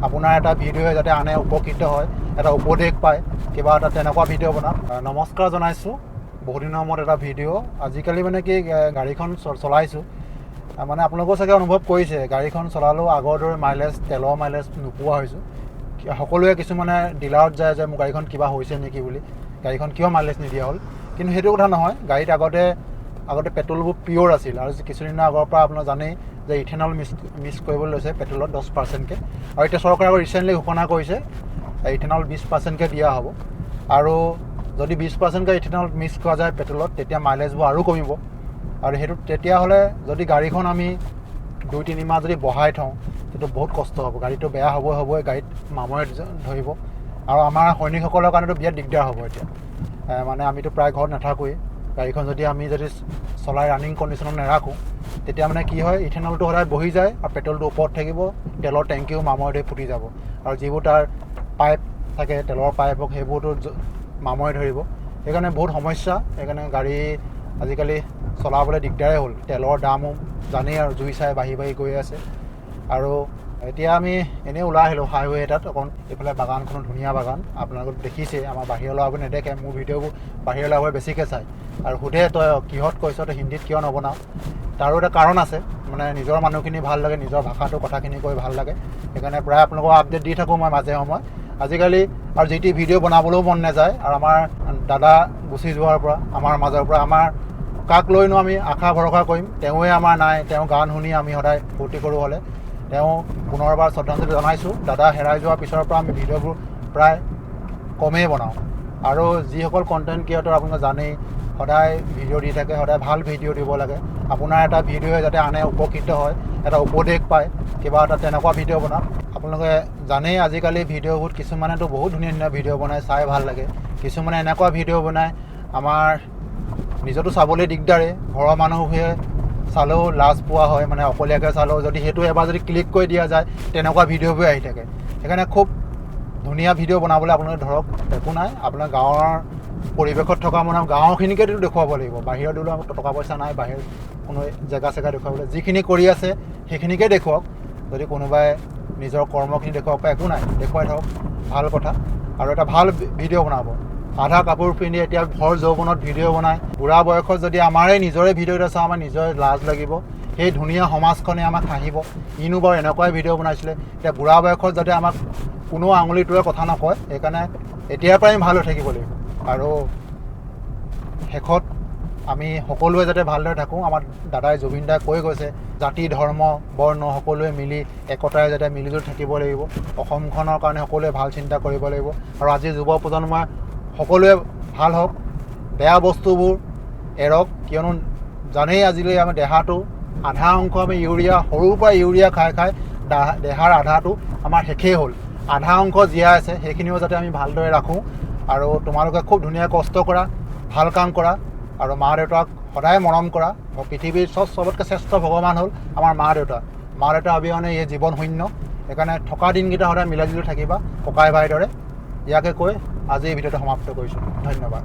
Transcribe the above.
আপোনাৰ এটা ভিডিঅ'য়ে যাতে আনে উপকৃত হয়, এটা উপদেশ পায়, কিবা এটা তেনেকুৱা ভিডিঅ' বনাম। নমস্কাৰ জনাইছোঁ। বহুদিনৰ মূৰত এটা ভিডিঅ'। আজিকালি মানে কি গাড়ীখন চলাইছোঁ, মানে আপোনালোকেও চাগে অনুভৱ কৰিছে, গাড়ীখন চলালেও আগৰ দৰে তেলৰ মাইলেজ নোপোৱা হৈছোঁ। সকলোৱে কিছুমানে ডিলাৰত যায় যে মোৰ গাড়ীখন কিবা হৈছে নেকি বুলি, গাড়ীখন কিয় মাইলেজ নিদিয়া হ'ল। কিন্তু সেইটো কথা নহয়। গাড়ীত আগতে পেট্ৰলবোৰ পিয়'ৰ আছিল, আৰু কিছুদিনৰ আগৰ পৰা আপোনাৰ জানেই যে ইথেনল মিক্স কৰিবলৈ লৈছে পেট্ৰলত 10%কৈ। আৰু এতিয়া চৰকাৰে ৰিচেণ্টলি ঘোষণা কৰিছে ইথেনল 20%কৈ দিয়া হ'ব। আৰু যদি 20%কৈ ইথেনল মিক্স কৰা যায় পেট্ৰলত, তেতিয়া মাইলেজবোৰ আৰু কমিব। আৰু সেইটো তেতিয়াহ'লে যদি গাড়ীখন আমি 2-3 মাহ যদি বহাই থওঁ, সেইটো বহুত কষ্ট হ'ব। গাড়ীটো বেয়া হ'বই, গাড়ীত মামৰে ধৰিব। আৰু আমাৰ সৈনিকসকলৰ কাৰণেতো বিৰাট দিগদাৰ হ'ব। এতিয়া মানে আমিতো প্ৰায় ঘৰত নাথাকোৱেই। গাড়ীখন যদি চলাই ৰানিং কণ্ডিশ্যনত নাৰাখোঁ, তেতিয়া মানে কি হয়, ইথেনলটো সদায় বহি যায় আৰু পেট্ৰলটো ওপৰত থাকিব, তেলৰ টেংকিও মামৰে ধৰি ফুটি যাব। আৰু যিবোৰ তাৰ পাইপ থাকে, তেলৰ পাইপ হওক, সেইবোৰতো মামৰে ধৰিব। সেইকাৰণে বহুত সমস্যা। সেইকাৰণে গাড়ী আজিকালি চলাবলৈ দিগদাৰেই হ'ল। তেলৰ দামো জানেই আৰু জুই চাই বাঢ়ি গৈ আছে। আৰু এতিয়া আমি এনেই ওলাই আহিলোঁ হাইৱে এটাত। অকণ এইফালে বাগানখনো ধুনীয়া বাগান, আপোনালোকে দেখিছে। আমাৰ বাহিৰলৈ আপুনি নেদেখে, মোৰ ভিডিঅ'বোৰ বাহিৰলৈ আহি বেছিকৈ চায় আৰু সোধে তই কিহত কৈছ, তই হিন্দীত কিয় নবনাও। তাৰো এটা কাৰণ আছে, মানে নিজৰ মানুহখিনি ভাল লাগে, নিজৰ ভাষাটো কথাখিনি কৈ ভাল লাগে। সেইকাৰণে প্ৰায় আপোনালোকক আপডেট দি থাকোঁ মই মাজে সময়ে। আজিকালি আৰু যি টি ভিডিঅ' বনাবলৈও মন নাযায়। আৰু আমাৰ দাদা গুচি যোৱাৰ পৰা, আমাৰ মাজৰ পৰা আমাৰ কাক লৈনো আমি আশা ভৰসা কৰিম। তেওঁৱে আমাৰ নাই। তেওঁ গান শুনি আমি সদায় ফূৰ্তি কৰোঁ হ'লে। তেওঁ পুনৰবাৰ শ্ৰদ্ধাঞ্জলি জনাইছোঁ। দাদা হেৰাই যোৱাৰ পিছৰ পৰা আমি ভিডিঅ'বোৰ প্ৰায় কমেই বনাওঁ। আৰু যিসকল কণ্টেণ্ট ক্ৰিয়েটৰ আপোনালোকে জানেই, সদায় ভিডিঅ' দি থাকে, সদায় ভাল ভিডিঅ' দিব লাগে। আপোনাৰ এটা ভিডিঅ'য়ে যাতে আনে উপকৃত হয়, এটা উপদেশ পায়, কিবা এটা তেনেকুৱা ভিডিঅ' বনাম। আপোনালোকে জানেই আজিকালি ভিডিঅ'বোৰ কিছুমানেতো বহুত ধুনীয়া ভিডিঅ' বনায়, চাই ভাল লাগে। কিছুমানে এনেকুৱা ভিডিঅ' বনায় আমাৰ নিজতো চাবলৈ দিগদাৰে, ঘৰৰ মানুহে চালেও লাজ পোৱা হয়। মানে অকলীয়াকৈ চালেও যদি সেইটো এবাৰ যদি ক্লিক কৰি দিয়া যায়, তেনেকুৱা ভিডিঅ'বোৰ আহি থাকে। সেইকাৰণে খুব ধুনীয়া ভিডিঅ' বনাবলৈ আপোনালোকে ধৰক, একো নাই। আপোনাৰ গাঁৱৰ পৰিৱেশত থকা মানে গাঁৱৰখিনিকেতো দেখুৱাব লাগিব। বাহিৰত দিলেও আমাৰ টকা পইচা নাই, বাহিৰত কোনো জেগা দেখুৱাবলৈ। যিখিনি কৰি আছে সেইখিনিকে দেখুৱাওক। যদি কোনোবাই নিজৰ কৰ্মখিনি দেখুৱাব পাৰে, একো নাই, দেখুৱাই থাকক, ভাল কথা। আৰু এটা ভাল ভিডিঅ' বনাব। আধা কাপোৰ পিন্ধি এতিয়া ভৰ যৌৱনত ভিডিঅ' বনায়। বুঢ়া বয়সত যদি নিজৰে ভিডিঅ' এটা চাওঁ, আমাৰ নিজৰে লাজ লাগিব। সেই ধুনীয়া সমাজখনে আমাক হাঁহিব, ইনো বাৰু এনেকুৱাই ভিডিঅ' বনাইছিলে। এতিয়া বুঢ়া বয়সত যাতে আমাক কোনো আঙুলিটোৱে কথা নকয়, সেইকাৰণে এতিয়াৰ পৰাই ভাল হৈ থাকিব লাগিব। আৰু শেষত আমি সকলোৱে যাতে ভালদৰে থাকোঁ। আমাৰ দাদাই জুবিন দাই কৈ গৈছে, জাতি ধৰ্ম বৰ্ণ সকলোৱে মিলি একতাৰে যাতে মিলিজুলি থাকিব লাগিব। অসমখনৰ কাৰণে সকলোৱে ভাল চিন্তা কৰিব লাগিব। আৰু আজিৰ যুৱ প্ৰজন্মই সকলোৱে ভাল হওক, বেয়া বস্তুবোৰ এৰক। কিয়নো জানেই আজিলৈ আমাৰ দেহাটো আধা অংশ আমি সৰুৰ পৰা ইউৰিয়া খাই দেহাৰ আধাটো আমাৰ শেষেই হ'ল। আধা অংশ জীয়াই আছে, সেইখিনিও যাতে আমি ভালদৰে ৰাখোঁ। আৰু তোমালোকে খুব ধুনীয়া কষ্ট কৰা, ভাল কাম কৰা, আৰু মা দেউতাক সদায় মৰম কৰা। পৃথিৱীৰ চবতকৈ শ্ৰেষ্ঠ ভগৱান হ'ল আমাৰ মা দেউতা অবিহনে এই জীৱন শূন্য। সেইকাৰণে থকা দিনকেইটা সদায় মিলাজুলি থাকিবা ককাই ভাইৰ দৰে। ইয়াকে কৈ আজি এই ভিডিঅ'টো সমাপ্ত কৰিছোঁ। ধন্যবাদ।